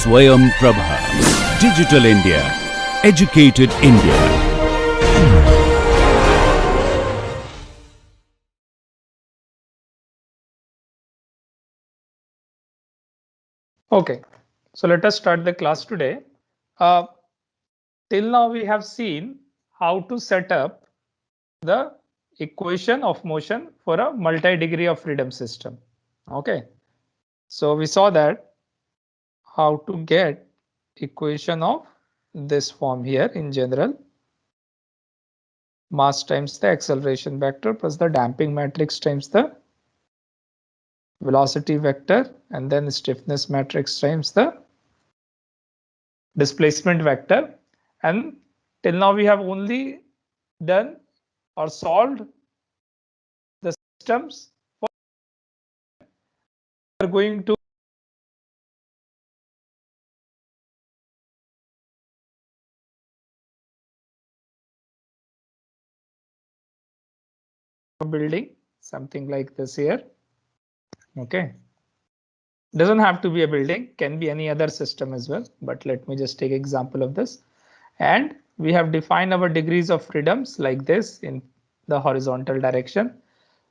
Swayam Prabha. Digital India. Educated India. Okay, so let us start the class today. Till now we have seen how to set up the equation of motion for a multi-degree of freedom system. Okay, so we saw that how to get equation of this form here in general. Mass times the acceleration vector plus the damping matrix times the velocity vector, and then stiffness matrix times the displacement vector. And till now we have only done or solved the systems. We are going to building something like this here. Okay, doesn't have to be a building, can be any other system as well, but let me just take example of this. And we have defined our degrees of freedoms like this in the horizontal direction.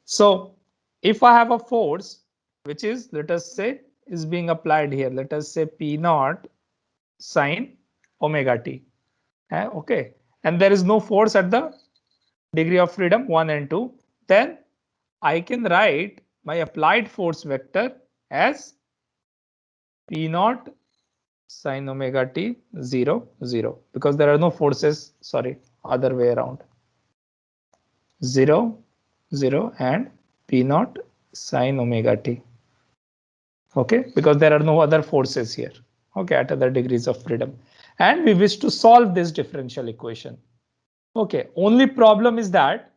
So if I have a force which is, let us say, is being applied here, let us say P naught sine omega t. Okay, and there is no force at the degree of freedom 1 and 2, then I can write my applied force vector as P naught sine omega t 0 0, because there are no forces, sorry, other way around, 0 0 and P naught sine omega t. Okay, because there are no other forces here, okay, at other degrees of freedom, and we wish to solve this differential equation. Okay, only problem is that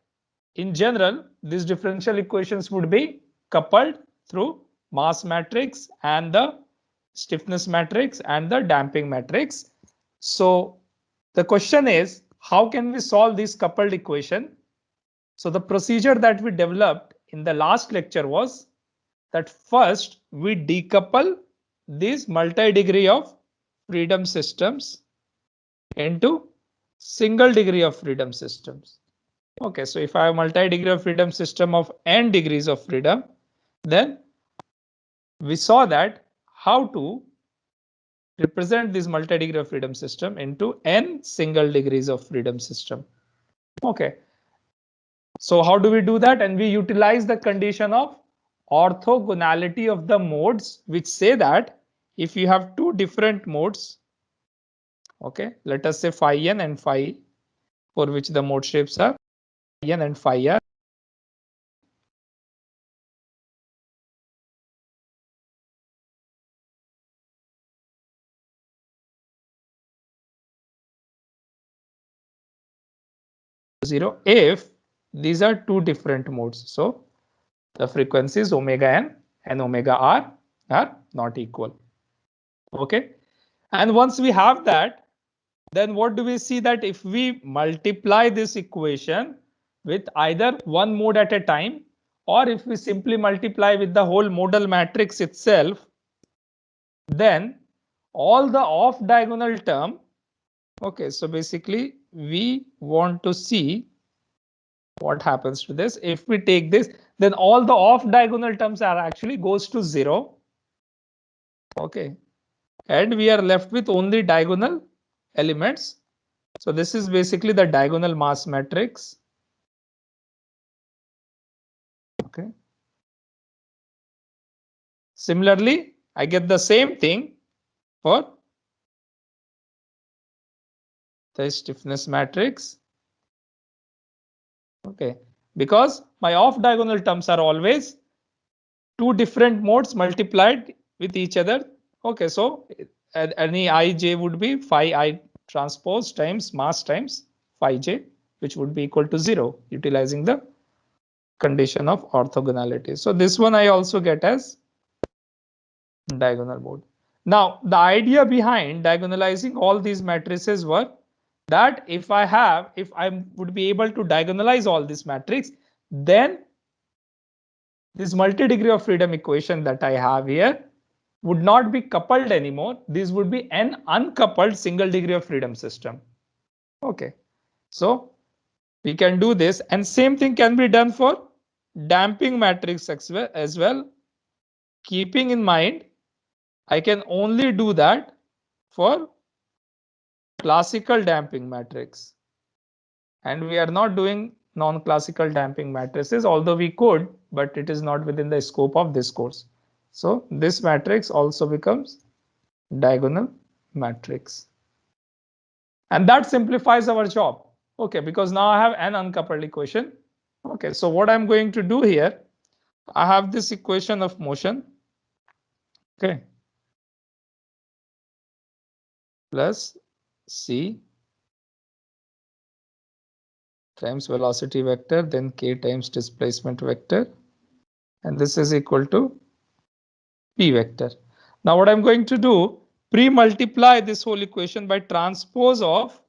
in general these differential equations would be coupled through mass matrix and the stiffness matrix and the damping matrix. So the question is, how can we solve this coupled equation? So the procedure that we developed in the last lecture was that first we decouple these multi-degree of freedom systems into single degree of freedom systems. Okay, so if I have multi-degree of freedom system of n degrees of freedom, then we saw that how to represent this multi-degree of freedom system into n single degrees of freedom system. Okay, so how do we do that? And we utilize the condition of orthogonality of the modes, which say that if you have two different modes, okay, let us say phi n and phi, for which the mode shapes are phi n and phi r. Zero if these are two different modes. So the frequencies omega n and omega r are not equal. Okay, and once we have that, then what do we see? That if we multiply this equation with either one mode at a time, or if we simply multiply with the whole modal matrix itself, then all the off diagonal term, okay, so basically we want to see what happens to this. If we take this, then all the off diagonal terms are actually goes to 0. Okay, and we are left with only diagonal elements. So this is basically the diagonal mass matrix. Okay, similarly I get the same thing for the stiffness matrix. Okay, because my off diagonal terms are always two different modes multiplied with each other. Okay, so any ij would be phi I transpose times mass times phi j, which would be equal to 0, utilizing the condition of orthogonality. So this one I also get as diagonal mode. Now the idea behind diagonalizing all these matrices were that if I would be able to diagonalize all this matrix, then this multi-degree of freedom equation that I have here would not be coupled anymore. This would be an uncoupled single degree of freedom system. Okay, so we can do this, and same thing can be done for damping matrix as well. Keeping in mind, I can only do that for classical damping matrix, and we are not doing non-classical damping matrices, although we could, but it is not within the scope of this course. So this matrix also becomes diagonal matrix, and that simplifies our job. Okay, because now I have an uncoupled equation. Okay, so what I'm going to do here, I have this equation of motion. Okay, plus c times velocity vector, then k times displacement vector, and this is equal to p vector. Now what I'm going to do, pre-multiply this whole equation by transpose of,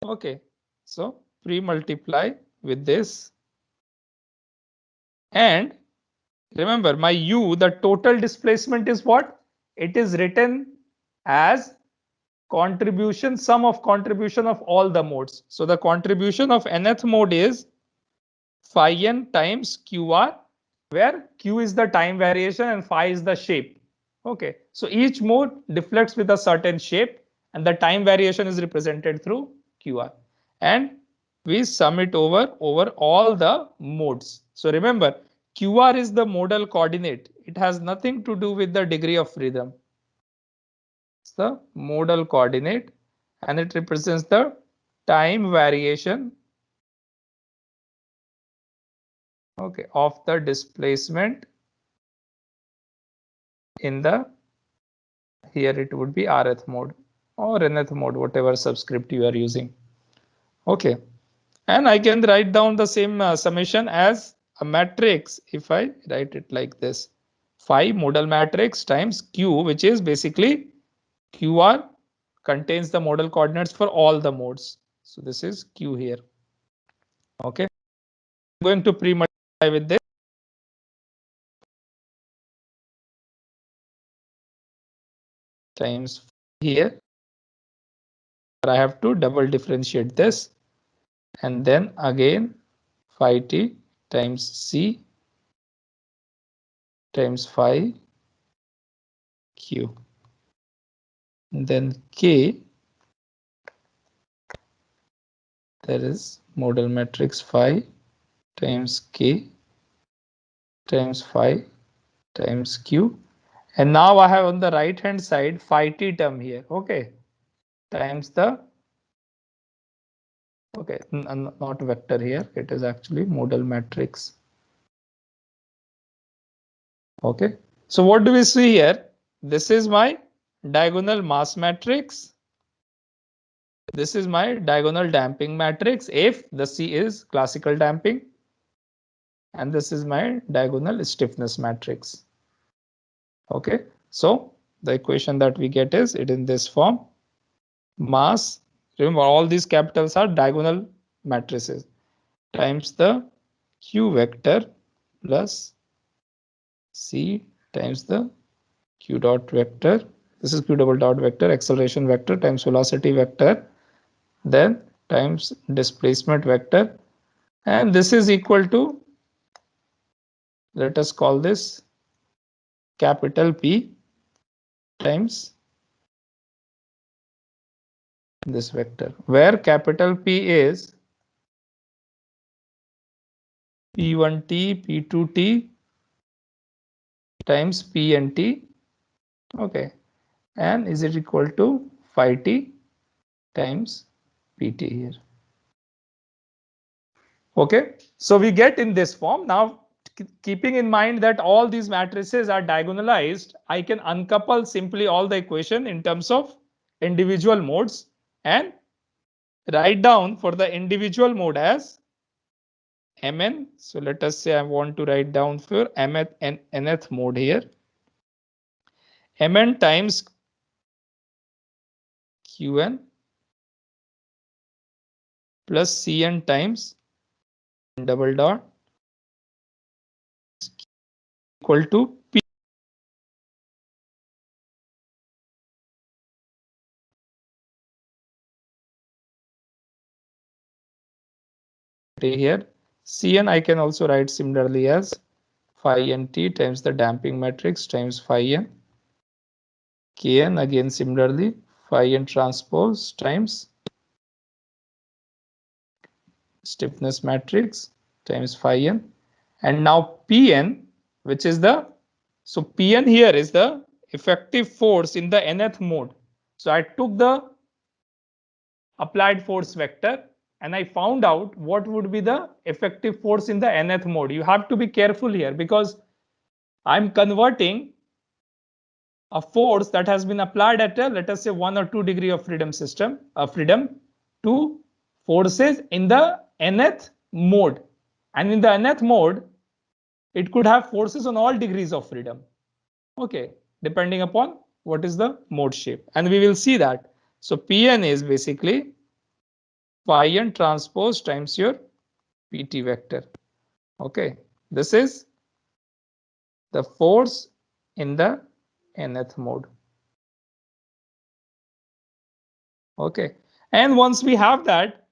okay, so pre-multiply with this, and remember my u, the total displacement is what? It is written as contribution, sum of contribution of all the modes. So the contribution of nth mode is phi n times qr, where q is the time variation and phi is the shape. Okay, so each mode deflects with a certain shape, and the time variation is represented through qr, and we sum it over all the modes. So remember, qr is the modal coordinate. It has nothing to do with the degree of freedom. It's the modal coordinate, and it represents the time variation, okay, of the displacement in the, here it would be rth mode or nth mode, whatever subscript you are using. Okay, and I can write down the same summation as a matrix if I write it like this: phi modal matrix times q, which is basically qr contains the modal coordinates for all the modes. So this is q here. Okay, I'm going to pre-multiply with this times here. I have to double differentiate this, and then again phi t times c times phi q, and then k, that is modal matrix phi times k times phi times q, and now I have on the right hand side phi t term here, okay, times the, okay, not vector here, it is actually modal matrix. Okay, so what do we see here? This is my diagonal mass matrix. This is my diagonal damping matrix if the C is classical damping, and this is my diagonal stiffness matrix. Okay, so the equation that we get is it in this form: mass, remember all these capitals are diagonal matrices, times the q vector plus c times the q dot vector, this is q double dot vector, acceleration vector times velocity vector, then times displacement vector, and this is equal to, let us call this capital P times this vector, where capital P is P1t, P2t times P and T, okay, and is it equal to phi t times Pt here. Okay, so we get in this form. Now, keeping in mind that all these matrices are diagonalized, I can uncouple simply all the equation in terms of individual modes and write down for the individual mode as Mn. So let us say I want to write down for mth and nth mode here. Mn times Qn plus Cn times double dot equal to P. here. Cn I can also write similarly as phi n t times the damping matrix times phi n. Kn again similarly phi n transpose times stiffness matrix times phi n. And now Pn, which is the, so Pn here is the effective force in the nth mode. So I took the applied force vector and I found out what would be the effective force in the nth mode. You have to be careful here because I'm converting a force that has been applied at a, let us say, 1 or 2 degree of freedom system, freedom, to forces in the nth mode. And in the nth mode, it could have forces on all degrees of freedom. Okay, depending upon what is the mode shape. And we will see that. So Pn is basically phi n transpose times your Pt vector. Okay, this is the force in the nth mode. Okay, and once we have that,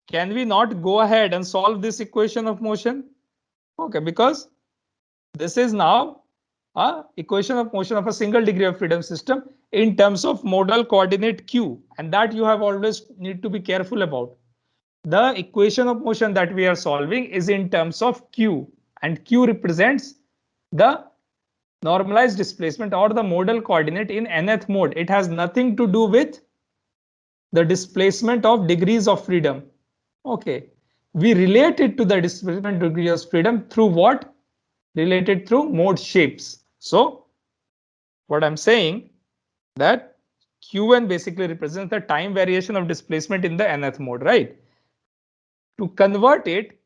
can we not go ahead and solve this equation of motion? Okay, because this is now a equation of motion of a single degree of freedom system in terms of modal coordinate q, and that you have always need to be careful about. The equation of motion that we are solving is in terms of q, and q represents the normalized displacement or the modal coordinate in nth mode. It has nothing to do with the displacement of degrees of freedom. Okay, we relate it to the displacement degree of freedom through what? Related through mode shapes. So what I'm saying that Qn basically represents the time variation of displacement in the nth mode, right? To convert it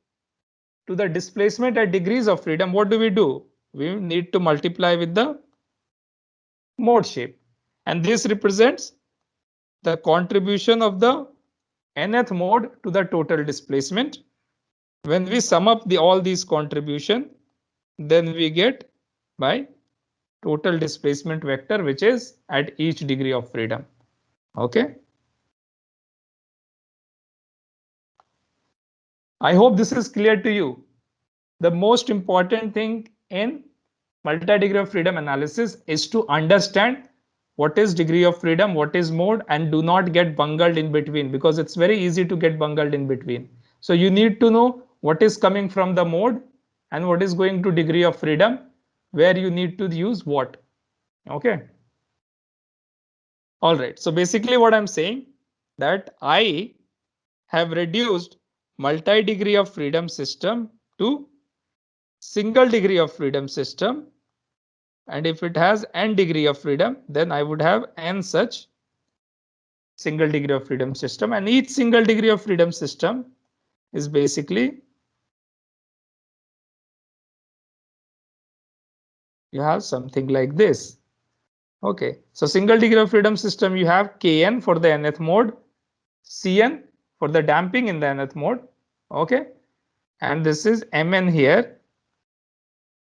to the displacement at degrees of freedom, what do? We need to multiply with the mode shape. And this represents the contribution of the nth mode to the total displacement. When we sum up all these contribution, then we get by total displacement vector, which is at each degree of freedom. Okay. I hope this is clear to you. The most important thing in multi-degree of freedom analysis is to understand what is degree of freedom, what is mode, and do not get bungled in between, because it's very easy to get bungled in between. So you need to know what is coming from the mode and what is going to degree of freedom, where you need to use what. Okay. All right. So basically what I'm saying that I have reduced multi-degree of freedom system to single degree of freedom system. And if it has n degree of freedom, then I would have n such single degree of freedom system. And each single degree of freedom system is basically, you have something like this. Okay, so single degree of freedom system, you have Kn for the nth mode, Cn for the damping in the nth mode. Okay, and this is Mn here.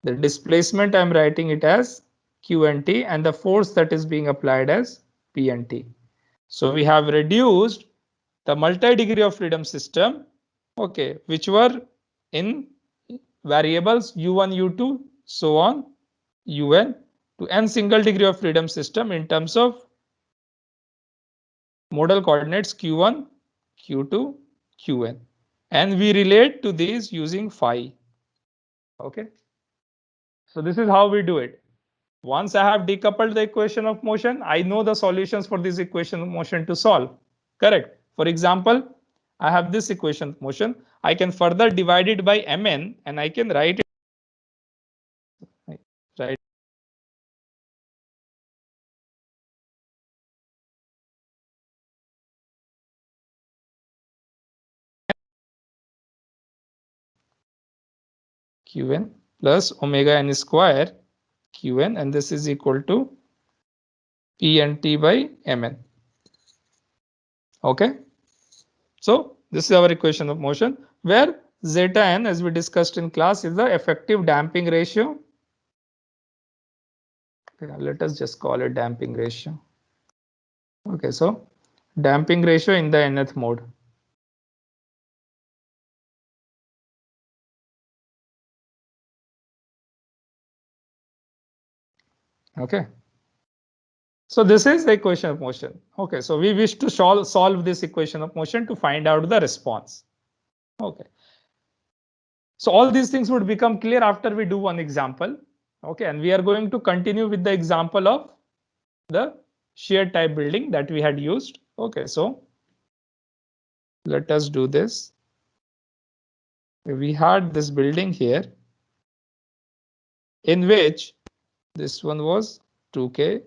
The displacement, I'm writing it as Qnt, and the force that is being applied as Pnt. So we have reduced the multi-degree of freedom system, okay, which were in variables u1, u2, so on, un, to n single degree of freedom system in terms of modal coordinates q1, q2, qn. And we relate to these using phi. Okay. So this is how we do it. Once I have decoupled the equation of motion, I know the solutions for this equation of motion to solve. Correct. For example, I have this equation of motion. I can further divide it by Mn and I can write it. Right. Qn plus omega n square Qn, and this is equal to Pnt by Mn. Okay. So this is our equation of motion, where zeta n, as we discussed in class, is the effective damping ratio. Okay, let us just call it damping ratio. Okay, so damping ratio in the nth mode. Okay. So this is the equation of motion. Okay, so we wish to solve this equation of motion to find out the response. Okay. So all these things would become clear after we do one example. Okay, and we are going to continue with the example of the shear type building that we had used. Okay, so let us do this. We had this building here in which this one was 2K,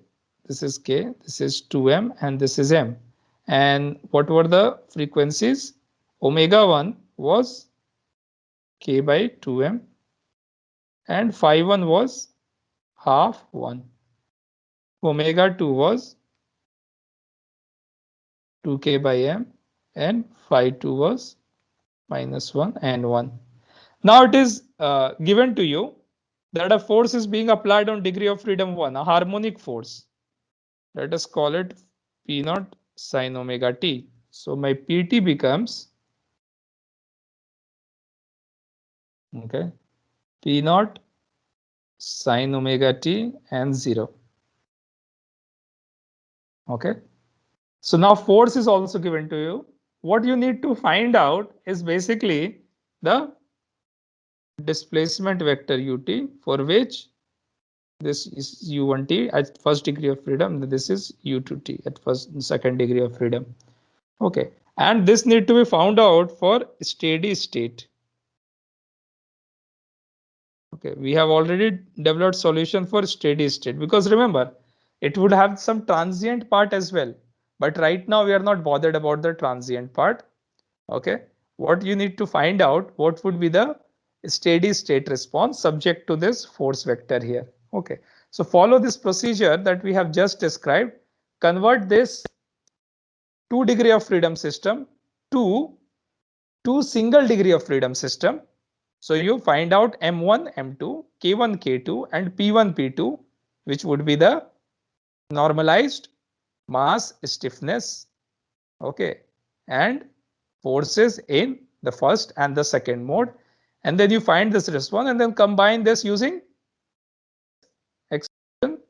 this is K, this is 2M, and this is M. And what were the frequencies? Omega 1 was K by 2M, and phi 1 was half 1. Omega 2 was 2K by M, and phi 2 was -1 and 1. Now it is given to you that a force is being applied on degree of freedom 1, a harmonic force. Let us call it P naught sine omega t. So my PT becomes, okay, P naught sine omega t and 0. Okay. So now force is also given to you. What you need to find out is basically the displacement vector ut, for which this is u1t at first degree of freedom, this is u2t at second degree of freedom. Okay, and this need to be found out for steady state. Okay, we have already developed solution for steady state, because remember, it would have some transient part as well, but right now we are not bothered about the transient part. Okay, what you need to find out, what would be the steady state response subject to this force vector here. Okay, so follow this procedure that we have just described. Convert this 2 degree of freedom system to 2 single degree of freedom system. So you find out M1, M2, K1, K2 and P1, P2, which would be the normalized mass, stiffness, okay, and forces in the first and the second mode. And then you find this response and then combine this using expression.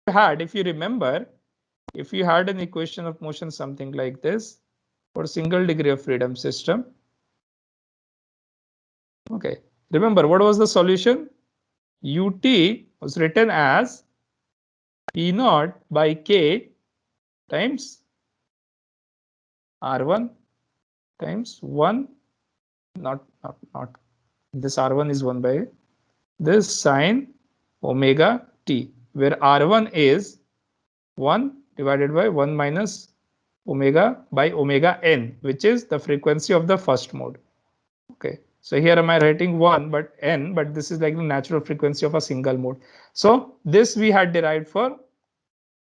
If you remember, if you had an equation of motion something like this for single degree of freedom system. Okay, remember what was the solution? Ut was written as P naught by K times R1 times 1, not this R1 is 1 by this sine omega t, where R1 is 1 divided by 1 minus omega by omega n, which is the frequency of the first mode. Okay, so here am I writing 1 but n, but this is like the natural frequency of a single mode. So this we had derived for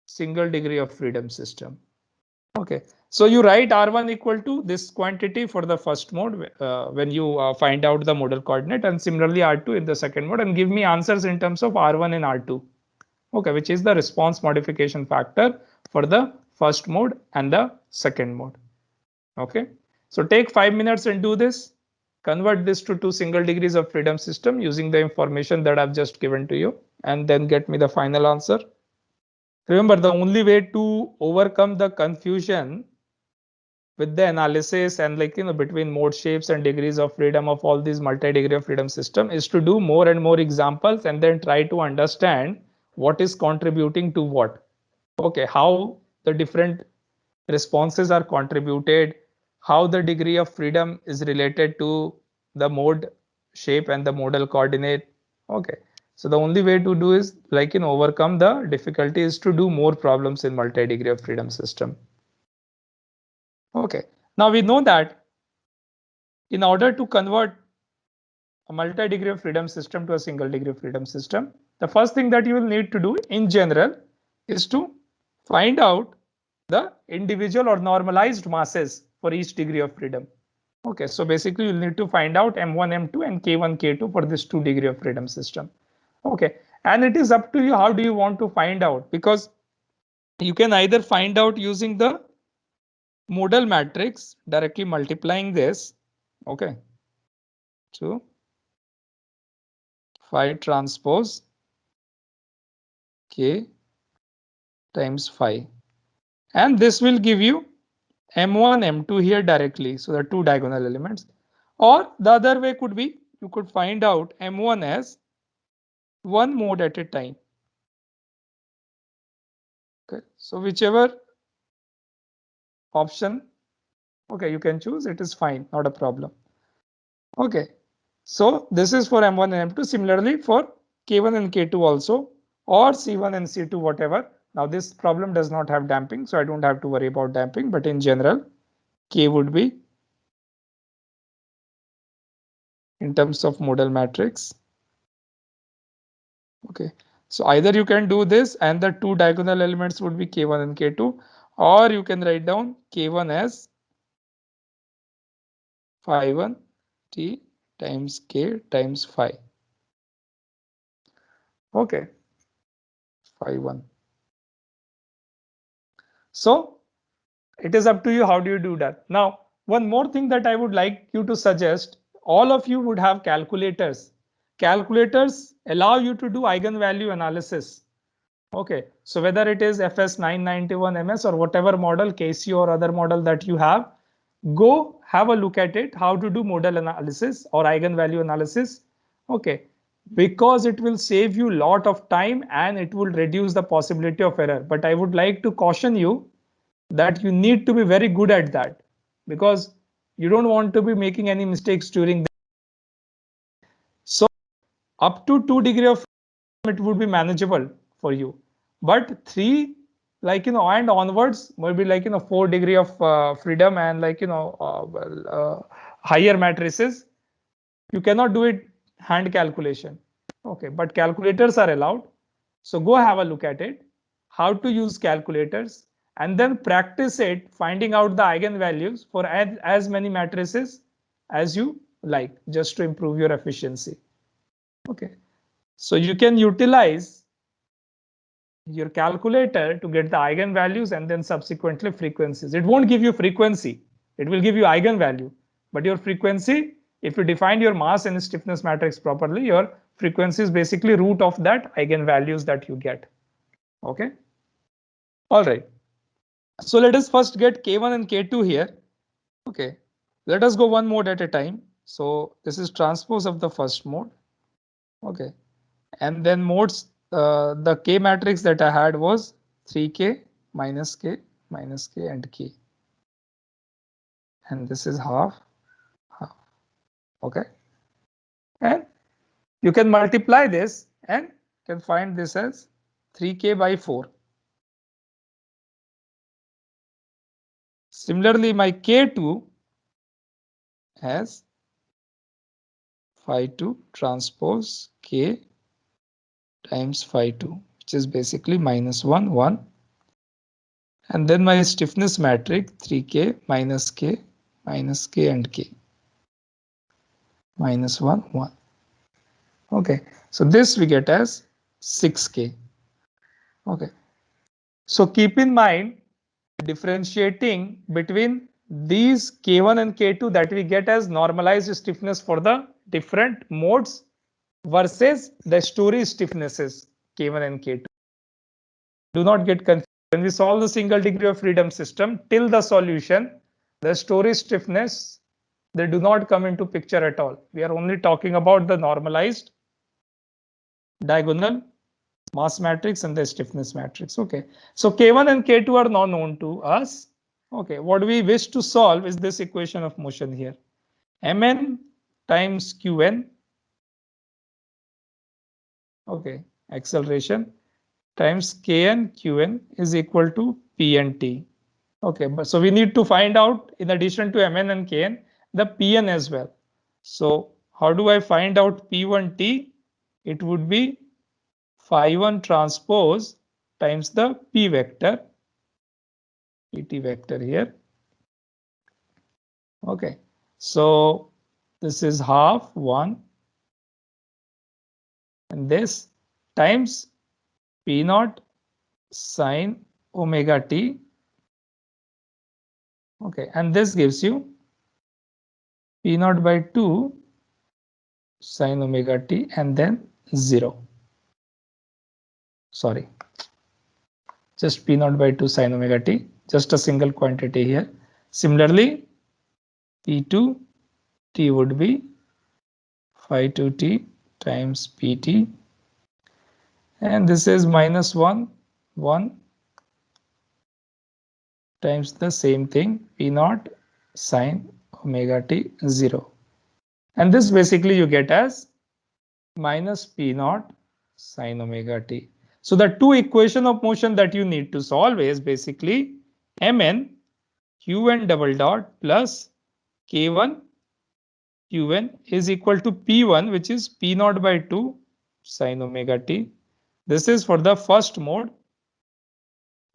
single degree of freedom system. Okay, so you write R1 equal to this quantity for the first mode when you find out the modal coordinate, and similarly R2 in the second mode, and give me answers in terms of R1 and R2. Okay, which is the response modification factor for the first mode and the second mode. Okay, so take 5 minutes and do this. Convert this to 2 single degrees of freedom system using the information that I've just given to you, and then get me the final answer. Remember, the only way to overcome the confusion with the analysis and between mode shapes and degrees of freedom of all these multi-degree of freedom system is to do more and more examples and then try to understand what is contributing to what. Okay, how the different responses are contributed, how the degree of freedom is related to the mode shape and the modal coordinate. Okay, so the only way to do is overcome the difficulty is to do more problems in multi-degree of freedom system. Okay, now we know that in order to convert a multi-degree of freedom system to a single degree of freedom system, the first thing that you will need to do in general is to find out the individual or normalized masses for each degree of freedom. Okay, so basically you'll need to find out M1, M2 and K1, K2 for this 2 degree of freedom system. Okay, and it is up to you how do you want to find out, because you can either find out using the modal matrix directly multiplying this. Okay, so phi transpose k times phi. And this will give you m1, m2 here directly. So the two diagonal elements. Or the other way could be, you could find out m1 as one mode at a time. Okay, so whichever option, okay, you can choose, it is fine, not a problem. Okay, so this is for m1 and m2. Similarly for k1 and k2 also, or c1 and c2, whatever. Now this problem does not have damping, so I don't have to worry about damping, but in general, k would be in terms of modal matrix. Okay, so either you can do this and the two diagonal elements would be k1 and k2, or you can write down k1 as phi1 t times k times phi. Okay, phi1. So it is up to you how do you do that. Now, one more thing that I would like you to suggest, all of you would have calculators. Calculators allow you to do eigenvalue analysis. Okay, so whether it is FS 991 MS or whatever model, KC or other model that you have, go have a look at it, how to do modal analysis or eigenvalue analysis. Okay, because it will save you a lot of time and it will reduce the possibility of error. But I would like to caution you that you need to be very good at that, because you don't want to be making any mistakes during. So up to 2 degrees of it would be manageable for you, but 3, like and onwards will be like 4 degrees of freedom, and like higher matrices you cannot do it hand calculation. Okay, but calculators are allowed, so go have a look at it, how to use calculators, and then practice it, finding out the eigenvalues for as many matrices as you like, just to improve your efficiency. Okay, so you can utilize your calculator to get the eigenvalues and then subsequently frequencies. It won't give you frequency, it will give you eigenvalue, but your frequency, if you define your mass and stiffness matrix properly, your frequency is basically root of that eigenvalues that you get. Okay, all right, so let us first get k1 and k2 here. Okay, let us go one mode at a time. So this is transpose of the first mode. Okay, and then modes, the k matrix that I had was 3k minus k minus k and k, and this is half half. Okay, and you can multiply this and can find this as 3k by 4. Similarly, my k2 has phi2 transpose k times phi2, which is basically minus 1 1, and then my stiffness matrix 3k minus k and k, minus 1 1. Okay, so this we get as 6k. Okay, so keep in mind differentiating between these k1 and k2 that we get as normalized stiffness for the different modes versus the story stiffnesses k1 and k2. Do not get confused. When we solve the single degree of freedom system till the solution, the story stiffness, they do not come into picture at all. We are only talking about the normalized diagonal mass matrix and the stiffness matrix. Okay, so k1 and k2 are now known to us. Okay, what we wish to solve is this equation of motion here. Mn times qn, okay, acceleration, times kn qn is equal to p and t. Okay, but so we need to find out, in addition to mn and kn, the pn as well. So how do I find out p1t? It would be phi1 transpose times the p vector, pt vector here. Okay, so this is half 1, and this times p naught sine omega t. Okay, and this gives you p naught by 2 sine omega t, and then 0. Sorry, just P naught by 2 sine omega t, just a single quantity here. Similarly, P2 t would be phi 2 t times Pt, and this is minus 1 times the same thing, P naught sine omega t 0. And this basically you get as minus P naught sine omega t. So the two equation of motion that you need to solve is basically Mn Qn double dot plus K1 Qn is equal to P1, which is P naught by 2 sine omega t. This is for the first mode.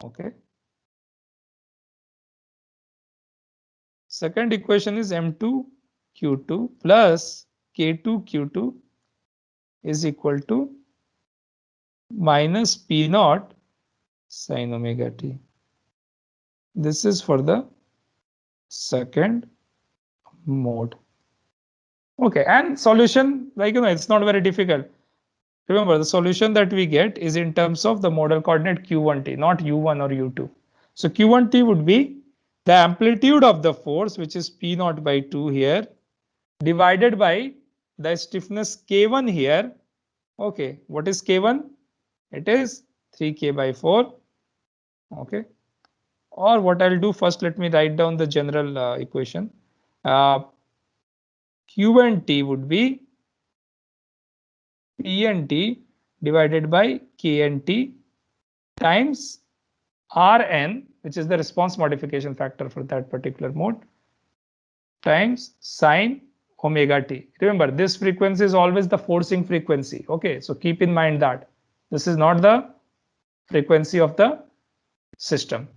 Okay. Second equation is M2 Q2 plus K2 Q2 is equal to minus P naught sine omega t. This is for the second mode. Okay, and solution, like it's not very difficult. Remember, the solution that we get is in terms of the modal coordinate q1t, not u1 or u2. So q1t would be the amplitude of the force, which is P naught by 2 here, divided by the stiffness K1 here. Okay, what is K1? It is 3K by 4. Okay, or what I'll do first, let me write down the general equation. Q and T would be P and T divided by K and T times Rn, which is the response modification factor for that particular mode, times sine omega t. Remember, this frequency is always the forcing frequency. Okay, so keep in mind that this is not the frequency of the system.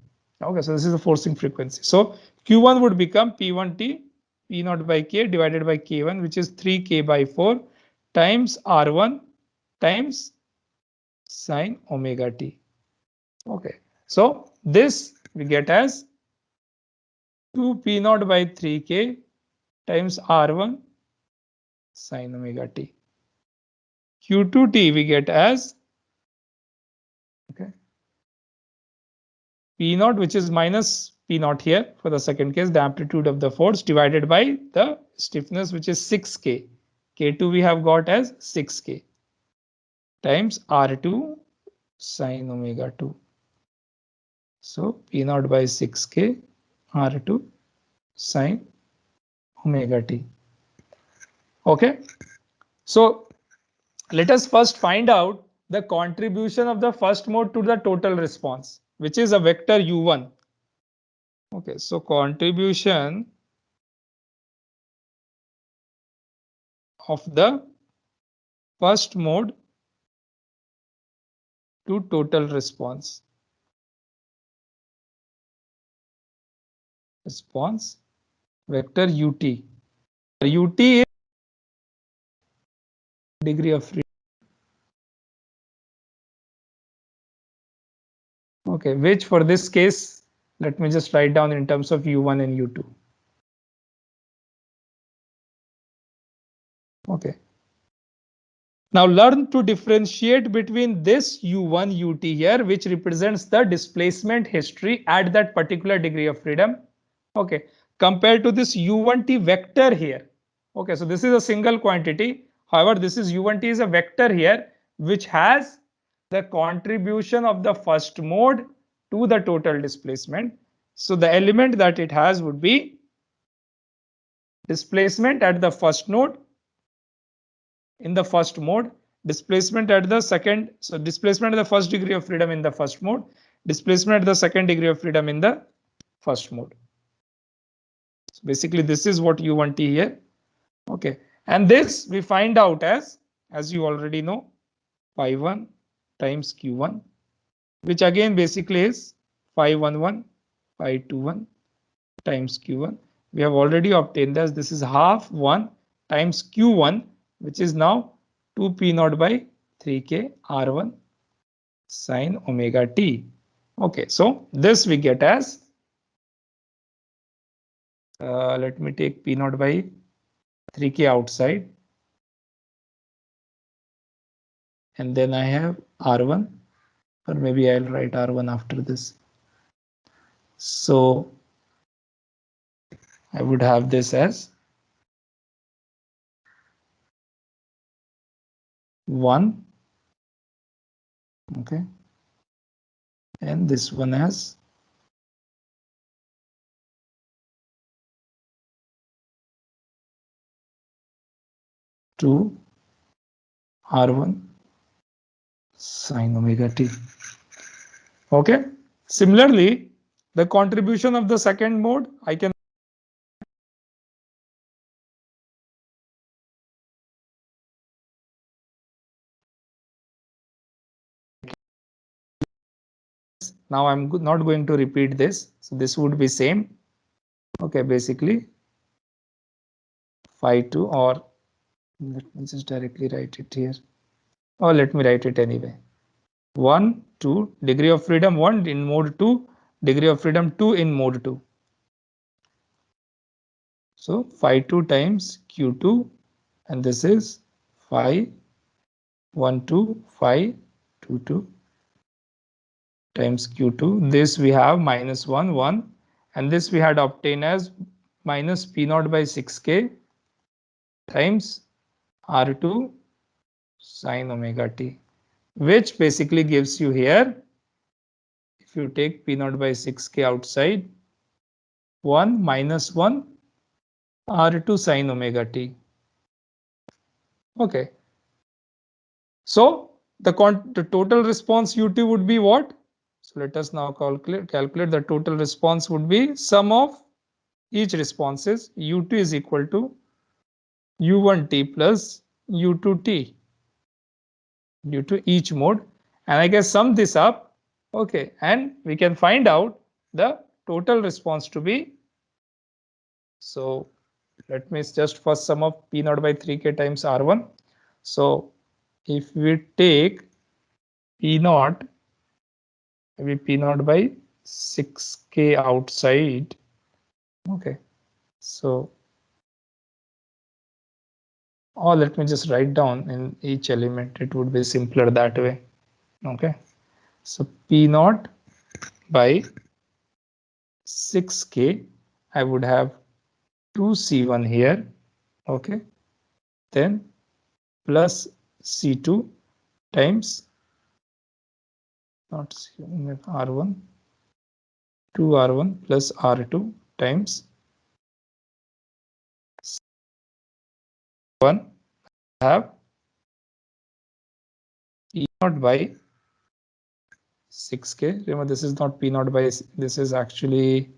Okay, so this is the forcing frequency. So Q1 would become P1t P naught by K divided by K1, which is 3K by 4 times R1 times sine omega t. Okay, so this we get as 2 P naught by 3K times R1 sine omega t. Q2t we get as, okay, P naught, which is minus P naught here for the second case, the amplitude of the force, divided by the stiffness, which is 6K. K2 we have got as 6K times R2 sine omega 2. So P naught by 6K R2 sine omega t. Okay, so let us first find out the contribution of the first mode to the total response, which is a vector u1. Okay, so contribution of the first mode to total response. Response vector ut. Ut is degree of freedom. Okay, which for this case, let me just write down in terms of u1 and u2. Okay. Now learn to differentiate between this u1 ut here, which represents the displacement history at that particular degree of freedom. Okay, compared to this u1t vector here. Okay, so this is a single quantity. However, this is u1t is a vector here, which has the contribution of the first mode to the total displacement. So the element that it has would be displacement at the first node in the first mode, displacement at the second, so displacement at the first degree of freedom in the first mode, displacement at the second degree of freedom in the first mode. So basically this is what u1t here. Okay, and this we find out as you already know, phi 1 times q1, which again basically is phi 11 phi 21 times q1. We have already obtained this is half 1 times q1, which is now 2 P naught by 3K R1 sine omega t. Okay, so this we get as, let me take P naught by 3K outside. and then I have R1, or maybe I'll write R1 after this. So I would have this as 1, okay, and this one as 2 R1 sine omega t. Okay. Similarly, the contribution of the second mode, I can now I'm not going to repeat this. So this would be same. Okay, basically phi 2, or let me just directly write it here. Or let me write it anyway. 1, 2, degree of freedom 1 in mode 2, degree of freedom 2 in mode 2. So phi 2 times Q2, and this is phi 1, 2, phi 2, 2 times Q2. This we have minus 1, 1, and this we had obtained as minus P naught by 6K times R2 sine omega t, which basically gives you here, if you take P naught by 6K outside, 1 minus 1 R2 sine omega t. Okay. So the total response ut would be what? So let us now calculate the total response would be sum of each responses. ut is equal to u1t plus u2t due to each mode, and I can sum this up. Okay, and we can find out the total response to be. So let me just first sum up P naught by 3K times R1. So if we take P naught, maybe P naught by 6K outside. Okay, so or let me just write down in each element. It would be simpler that way. Okay, so P naught by 6K, I would have 2C1 here. Okay, then plus C2 times not C1, R1, 2R1 plus R2 times 1, have P naught by 6K. Remember, this is not P naught by, this is actually,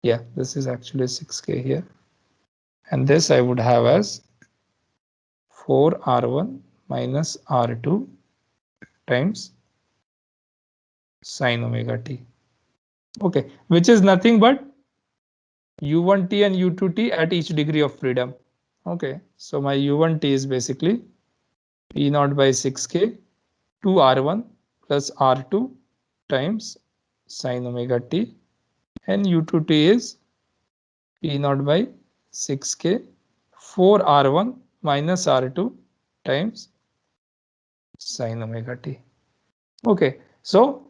yeah, this is actually 6K here. And this I would have as 4R1 minus R2 times sine omega t. Okay, which is nothing but u1t and u2t at each degree of freedom. Okay, so my u1t is basically P naught by 6K 2R1 plus R2 times sine omega t, and u2t is P naught by 6K 4R1 minus R2 times sine omega t. Okay, so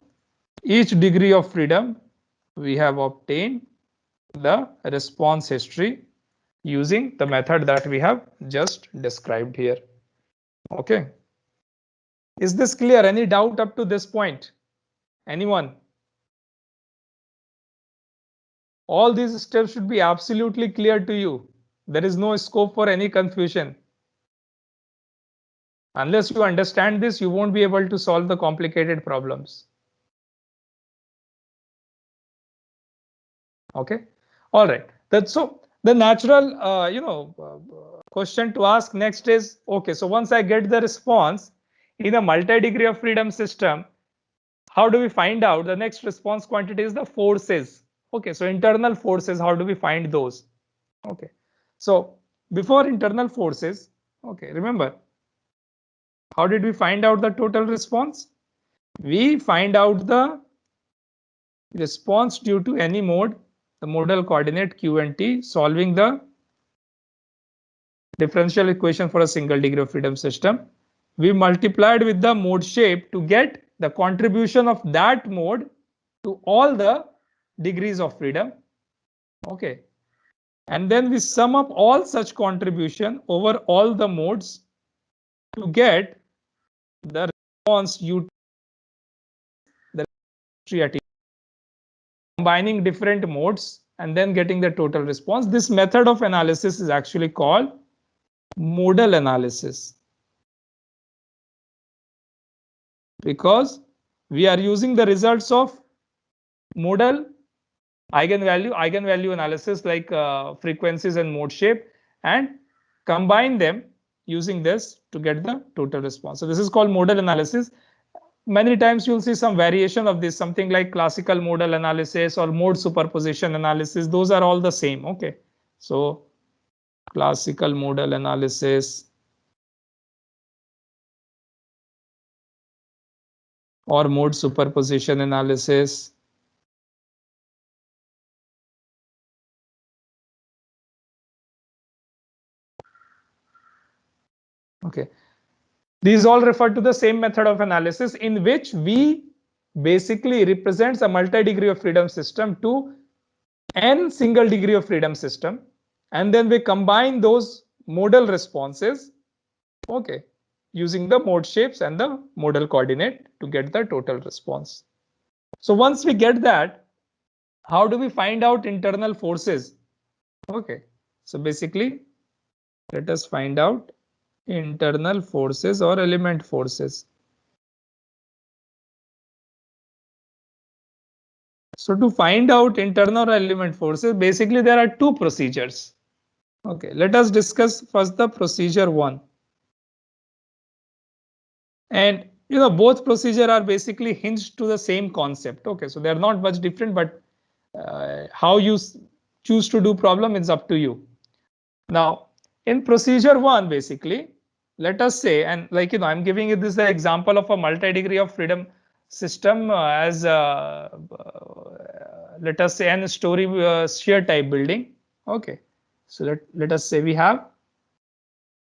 each degree of freedom we have obtained the response history using the method that we have just described here. Okay, is this clear? Any doubt up to this point? Anyone? All these steps should be absolutely clear to you. There is no scope for any confusion. Unless you understand this, you won't be able to solve the complicated problems. Okay, all right. That's so the natural question to ask next is, okay, so once I get the response in a multi-degree of freedom system, how do we find out? The next response quantity is the forces. Okay, so internal forces, how do we find those? Okay, so before internal forces, okay, remember, how did we find out the total response? We find out the response due to any mode, the modal coordinate q and t, solving the differential equation for a single degree of freedom system. we multiplied with the mode shape to get the contribution of that mode to all the degrees of freedom. Okay. And then we sum up all such contribution over all the modes to get the response U, the combining different modes and then getting the total response. This method of analysis is actually called modal analysis, because we are using the results of modal eigenvalue analysis like frequencies and mode shape, and combine them using this to get the total response. So this is called modal analysis. Many times you'll see some variation of this, something like classical modal analysis or mode superposition analysis. Those are all the same. Okay, so classical modal analysis or mode superposition analysis. Okay, these all refer to the same method of analysis in which we basically represents a multi-degree of freedom system to n single degree of freedom system, and then we combine those modal responses, okay, using the mode shapes and the modal coordinate to get the total response. So once we get that, how do we find out internal forces? Okay, so basically let us find out internal forces or element forces. So to find out internal element forces, basically there are two procedures. Okay, let us discuss first the procedure 1. And both procedure are basically hinged to the same concept. Okay, so they are not much different, but how you choose to do problem is up to you. Now, in procedure 1, basically, let us say, and like I'm giving you this the example of a multi-degree of freedom system as let us say an story shear type building. Okay, so let us say we have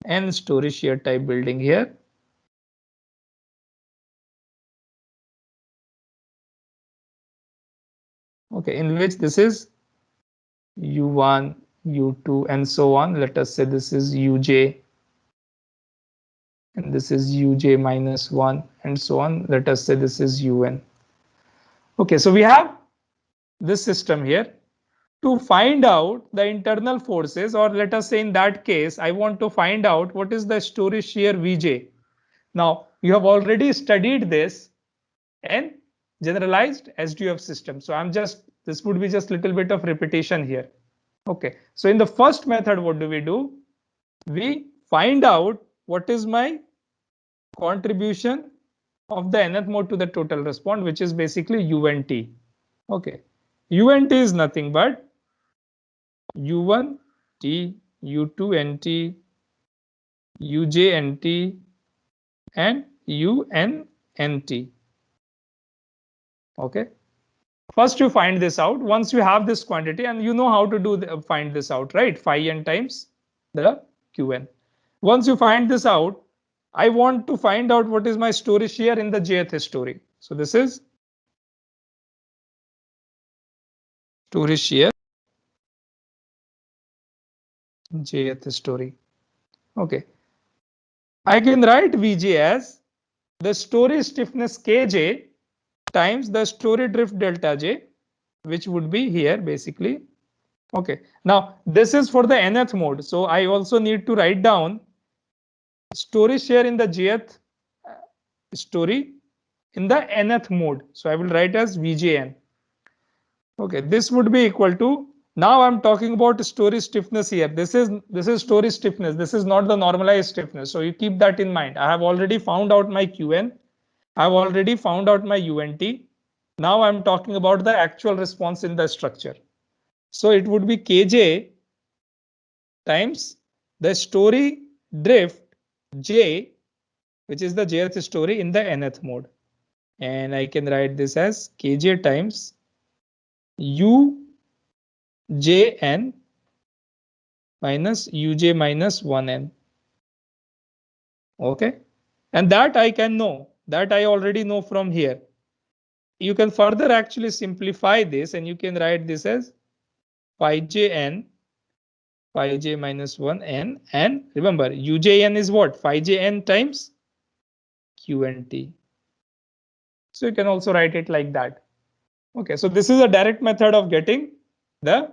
n story shear type building here. Okay, in which this is U1, U2, and so on. Let us say this is Uj, and this is Uj minus 1, and so on. Let us say this is Un. Okay, so we have this system here. To find out the internal forces, or let us say in that case, I want to find out what is the story shear Vj. Now, you have already studied this and generalized SDF system. So this would be just little bit of repetition here. Okay, so in the first method, what do? We find out what is my contribution of the nth mode to the total response, which is basically UNT. Okay, UNT is nothing but U1T, U2NT, UJNT, and UNNT. Okay. First, you find this out. Once you have this quantity, and you know how to find this out, right? Phi n times the Qn. Once you find this out, I want to find out what is my story shear in the jth story. So this is story shear jth story. Okay. I can write Vj as the story stiffness Kj times the story drift delta J, which would be here basically. Okay, now this is for the nth mode. So I also need to write down story shear in the jth story in the nth mode. So I will write as Vjn. Okay, this would be equal to, now I'm talking about story stiffness here. This is story stiffness. This is not the normalized stiffness. So you keep that in mind. I have already found out my Qn. I've already found out my UNT. Now I'm talking about the actual response in the structure. So it would be Kj times the story drift J, which is the jth story in the nth mode. And I can write this as Kj times Ujn minus Uj minus 1n. Okay. And that I can know, that I already know from here. You can further actually simplify this and you can write this as phi j n, phi j minus 1 n, and remember ujn is what? Phi j n times q and t. So you can also write it like that. Okay, so this is a direct method of getting the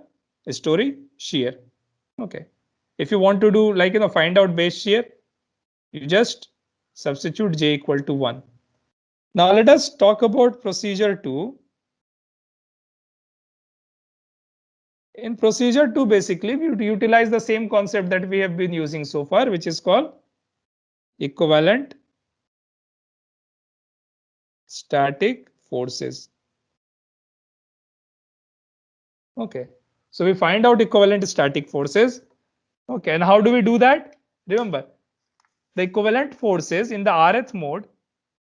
story shear. Okay, if you want to do like find out base shear, you just substitute j equal to 1. Now let us talk about procedure 2. In procedure 2, basically we utilize the same concept that we have been using so far, which is called equivalent static forces. Okay, so we find out equivalent static forces. Okay, and how do we do that? Remember, the equivalent forces in the Rth mode.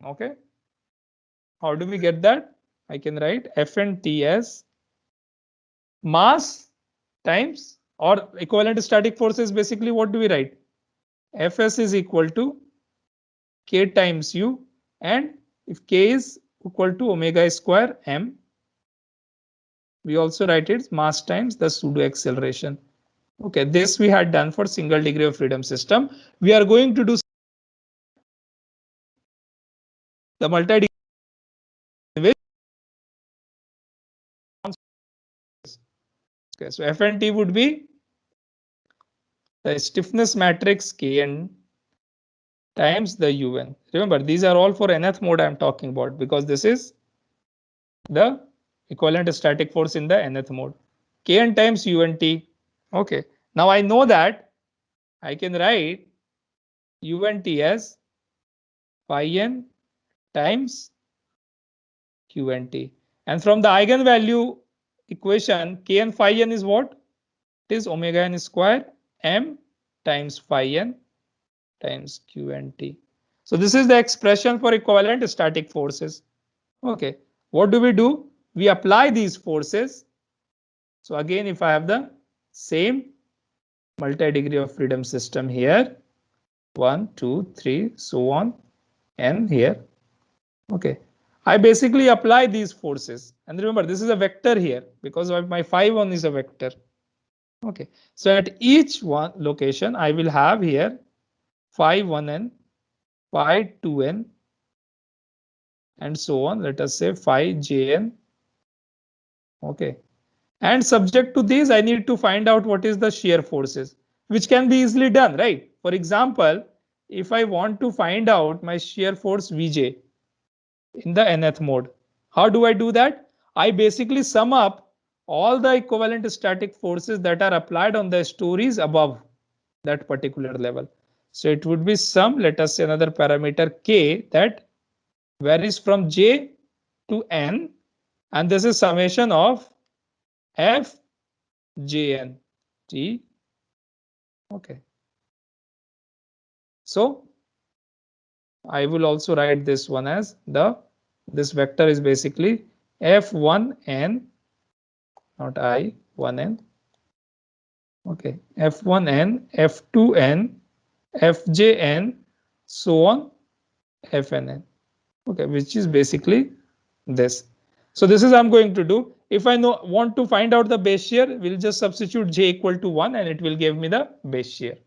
Okay, how do we get that? I can write F and T as mass times, or equivalent static forces, basically what do we write? Fs is equal to K times U, and if K is equal to omega square m, we also write it mass times the pseudo acceleration. Okay, this we had done for single degree of freedom system. We are going to do the multi-degree. Okay, so F and T would be the stiffness matrix Kn times the Un. Remember, these are all for nth mode I am talking about, because this is the equivalent static force in the nth mode. Kn times Unt. Okay, now I know that I can write Unt as phi n times Qnt. And from the eigenvalue equation, Kn phi n is what? It is omega n square m times phi n times Qnt. So this is the expression for equivalent static forces. Okay, what do? We apply these forces. So again, if I have the same multi-degree of freedom system here, 1, 2, 3, so on, and here. Okay, I basically apply these forces. And remember, this is a vector here because my phi 1 is a vector. Okay, so at each one location, I will have here phi 1n, phi 2n, and so on. Let us say phi jn. Okay, and subject to these, I need to find out what is the shear forces, which can be easily done, right? For example, if I want to find out my shear force Vj in the nth mode, how do I do that? I basically sum up all the equivalent static forces that are applied on the stories above that particular level. So it would be sum, let us say another parameter k, that varies from j to n, and this is summation of f jn t. Okay, so I will also write this one as this vector is basically f1n, not I, 1n. Okay, f1n, f2n, fjn, so on, fnn. Okay, which is basically this. So this is I'm going to do. If I want to find out the base shear, we'll just substitute j equal to 1 and it will give me the base shear.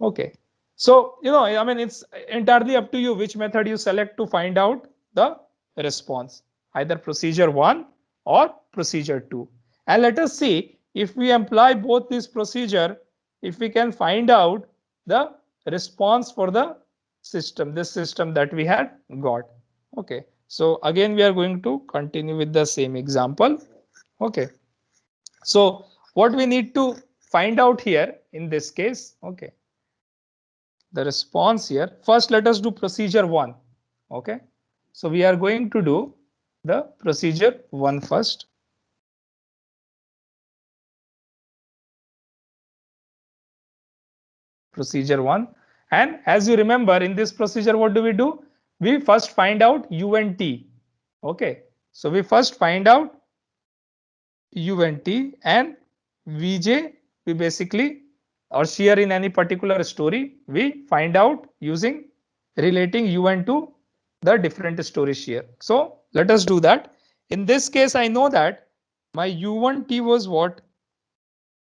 Okay, so I mean, it's entirely up to you which method you select to find out the response, either procedure 1 or procedure 2. And let us see if we apply both this procedure, if we can find out the response for the system, this system that we had got. Okay, so again we are going to continue with the same example. Okay, so what we need to find out here in this case, okay, the response here. First, let us do procedure 1. Okay, so we are going to do the procedure 1 first. Procedure 1, and as you remember, in this procedure, what do? We first find out Unt. Okay, so we first find out Unt, and Vj, we basically, or shear in any particular story, we find out using relating u1 to the different stories here. So let us do that. In this case, I know that my u1t was what?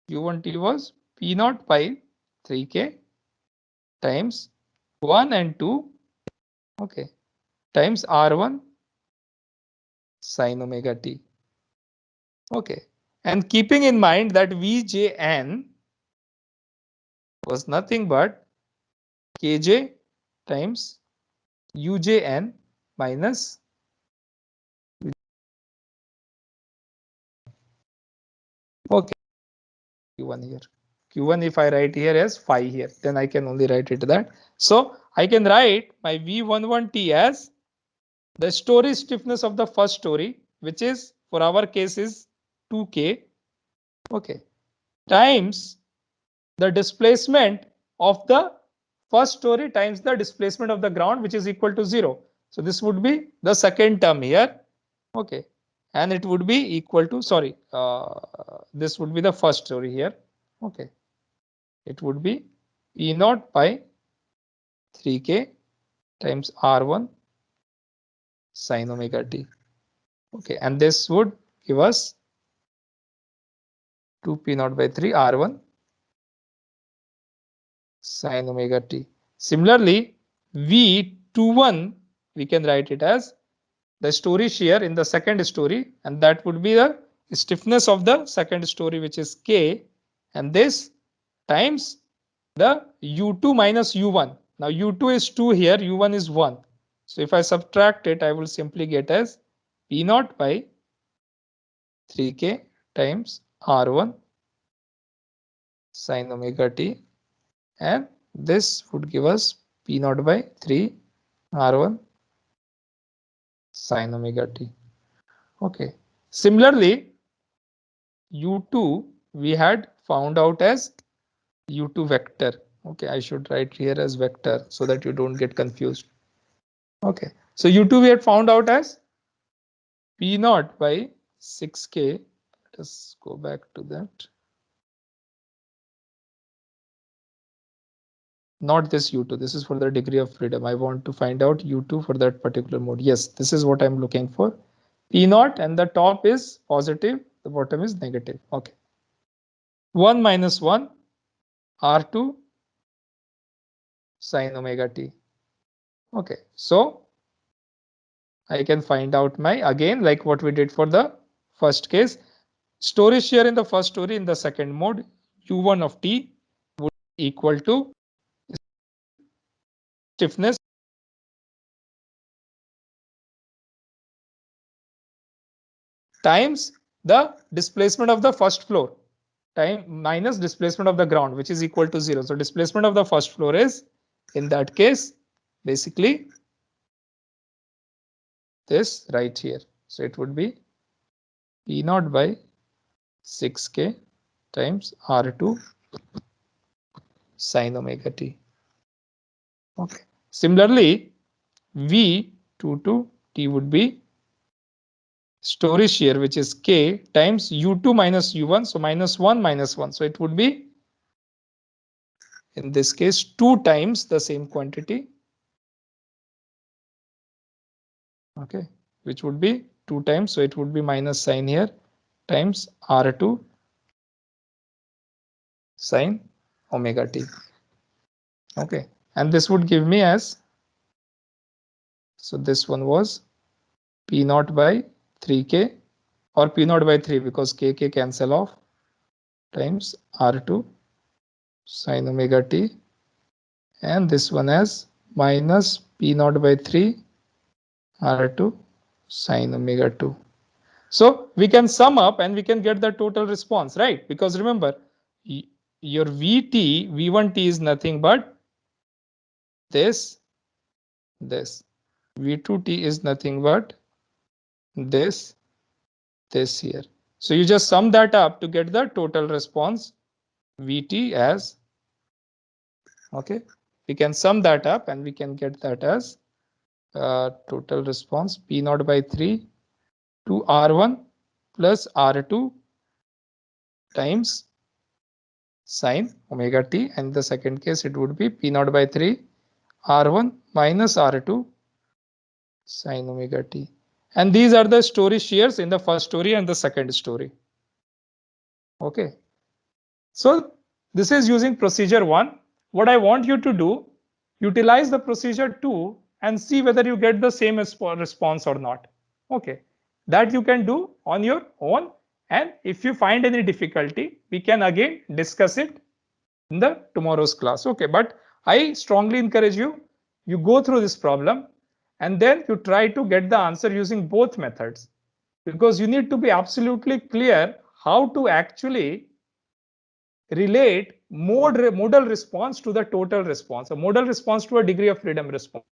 u1t was p naught by 3k times 1 and 2, okay, times r1 sine omega t. Okay, and keeping in mind that vjn was nothing but kj times ujn minus, okay, q1 here. q1 if I write here as phi here, then I can only write it that. So I can write my v11t as the story stiffness of the first story, which is for our case is 2k, okay, times the displacement of the first story times the displacement of the ground, which is equal to 0. So this would be the second term here, okay, and it would be equal to, sorry, this would be the first story here, okay, it would be E naught by 3k times r1 sine omega t, okay, and this would give us 2p naught by 3 r1 sine omega t. Similarly, v21 we can write it as the story shear in the second story, and that would be the stiffness of the second story, which is k, and this times the u2 minus u1. Now u2 is 2 here, u1 is 1. So if I subtract it, I will simply get as p naught by 3k times r1 sine omega t, and this would give us p naught by 3 r1 sine omega t. Okay. Similarly, u2 we had found out as u2 vector. Okay, I should write here as vector so that you don't get confused. Okay, so u2 we had found out as p naught by 6k. Let us go back to that. Not this u2, this is for the degree of freedom. I want to find out u2 for that particular mode. Yes, this is what I'm looking for. P naught, and the top is positive, the bottom is negative. Okay, 1 minus 1 r2 sine omega t. Okay, so I can find out my, again like what we did for the first case, story shear in the first story in the second mode, u1 of t would be equal to stiffness times the displacement of the first floor time minus displacement of the ground, which is equal to 0. So displacement of the first floor is, in that case, basically this right here. So it would be p naught by 6k times r2 sine omega t. Okay. Similarly, v22 t would be story shear, which is k times u2 minus u1. So minus 1 minus 1. So it would be, in this case, 2 times the same quantity. Okay, which would be 2 times. So it would be minus sign here times r2 sine omega t. Okay, and this would give me as, so this one was p naught by 3k, or p naught by 3 because k cancel off, times r2 sine omega t, and this one as minus p naught by 3 r2 sine omega 2. So we can sum up and we can get the total response, right? Because remember, your vt, v1t is nothing but this, v2t is nothing but this here. So you just sum that up to get the total response vt as, okay, we can sum that up and we can get that as total response p naught by 3 to r1 plus r2 times sine omega t, and in the second case it would be p naught by 3 R1 minus R2 sine omega t. And these are the story shears in the first story and the second story. Okay. So this is using procedure 1. What I want you to do, utilize the procedure 2 and see whether you get the same response or not. Okay. That you can do on your own. And if you find any difficulty, we can again discuss it in the tomorrow's class. Okay. But I strongly encourage you, you go through this problem and then you try to get the answer using both methods, because you need to be absolutely clear how to actually relate modal response to the total response, a modal response to a degree of freedom response.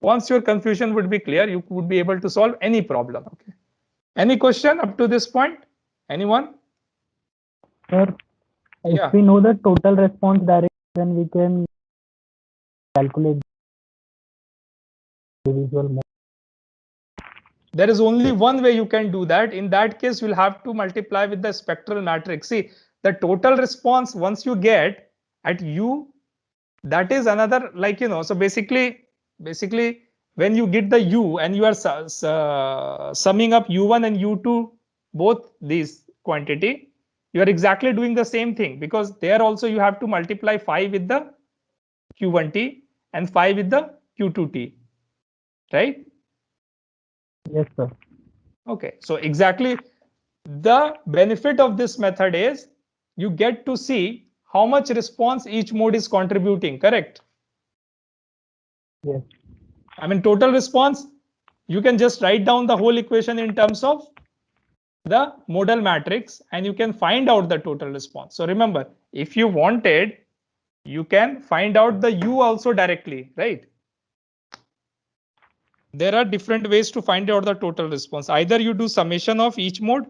Once your confusion would be clear, you would be able to solve any problem. Okay. Any question up to this point? Anyone? Sir, Yeah. if we know the total response direction, then we can calculate the individual mode. There is only one way you can do that. In that case, you'll have to multiply with the spectral matrix. See, the total response once you get at U, that is another, like, you know, so basically when you get the U and you are summing up U1 and U2, both these quantity, you are exactly doing the same thing, because there also you have to multiply 5 with the Q1T and 5 with the Q2T, right? Yes, sir. Okay, so exactly the benefit of this method is you get to see how much response each mode is contributing, correct? Yes. I mean, total response, you can just write down the whole equation in terms of the modal matrix and you can find out the total response. So remember, if you wanted, you can find out the U also directly, right? There are different ways to find out the total response. Either you do summation of each mode,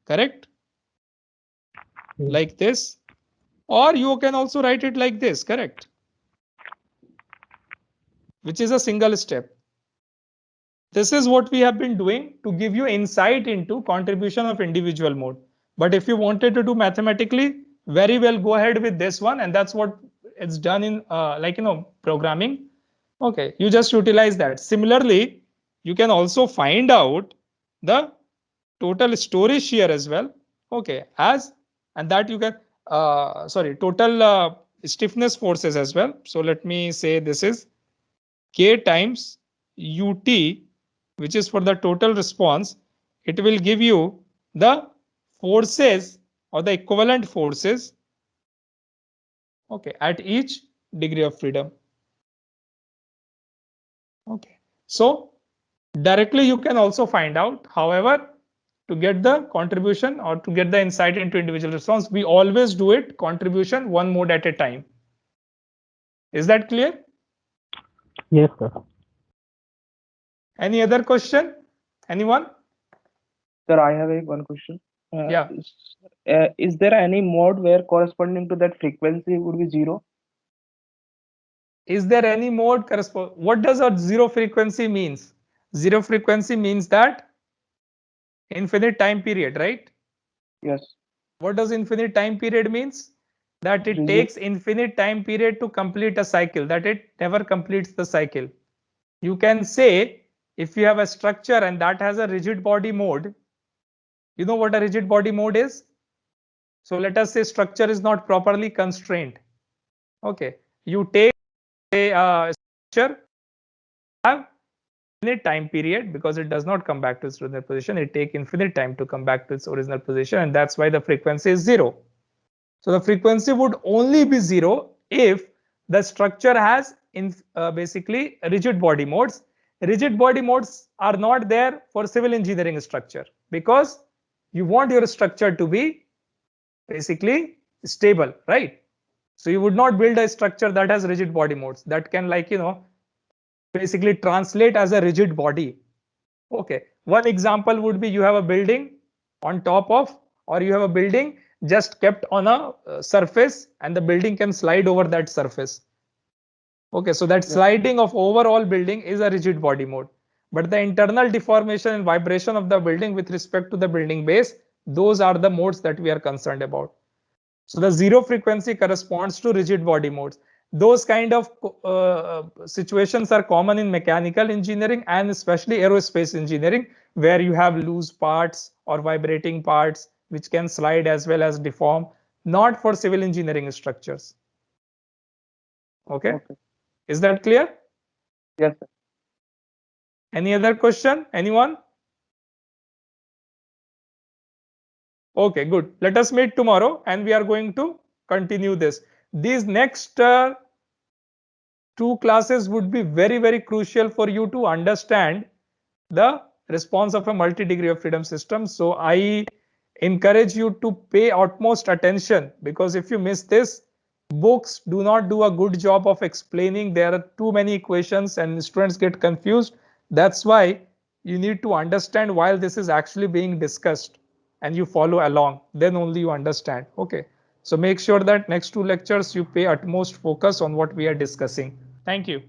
correct? Yes. Like this, or you can also write it like this, correct? Which is a single step. This is what we have been doing to give you insight into contribution of individual mode. But if you wanted to do mathematically, very well, go ahead with this one. And that's what it's done in programming. Okay, you just utilize that. Similarly, you can also find out the total story shear as well. Okay, and that you can, total stiffness forces as well. So let me say this is K times UT, which is for the total response. It will give you the forces or the equivalent forces, okay, at each degree of freedom. Okay, so directly you can also find out. However, to get the contribution or to get the insight into individual response, we always do it contribution one mode at a time. Is that clear? Yes, sir. Any other question? Anyone? Sir, I have one question. Yeah. Is there any mode where corresponding to that frequency would be 0? Is there any mode correspond? What does a zero frequency means? Zero frequency means that infinite time period, right? Yes. What does infinite time period means? That it Rigid. takes infinite time period to complete a cycle, that it never completes the cycle. You can say if you have a structure and that has a rigid body mode, you know what a rigid body mode is? So let us say structure is not properly constrained. Okay, you take a structure, have infinite time period, because it does not come back to its original position. It takes infinite time to come back to its original position, and that's why the frequency is 0. So the frequency would only be 0 if the structure has basically rigid body modes. Rigid body modes are not there for civil engineering structure, because you want your structure to be basically stable, right? So you would not build a structure that has rigid body modes that can, like, basically translate as a rigid body. Okay, one example would be you have a building on top of, or you have a building just kept on a surface and the building can slide over that surface. Okay, so that sliding of overall building is a rigid body mode. But the internal deformation and vibration of the building with respect to the building base, those are the modes that we are concerned about. So the zero frequency corresponds to rigid body modes. those kind of situations are common in mechanical engineering and especially aerospace engineering, where you have loose parts or vibrating parts which can slide as well as deform, not for civil engineering structures. Okay, Okay. is that clear? Yes, sir. Any other question? Anyone? Okay, good. Let us meet tomorrow and we are going to continue this. These next 2 classes would be very, very crucial for you to understand the response of a multi-degree of freedom system. So I encourage you to pay utmost attention, because if you miss this, books do not do a good job of explaining. There are too many equations and students get confused. That's why you need to understand while this is actually being discussed and you follow along, then only you understand. Okay, so make sure that next 2 lectures you pay utmost focus on what we are discussing. Thank you.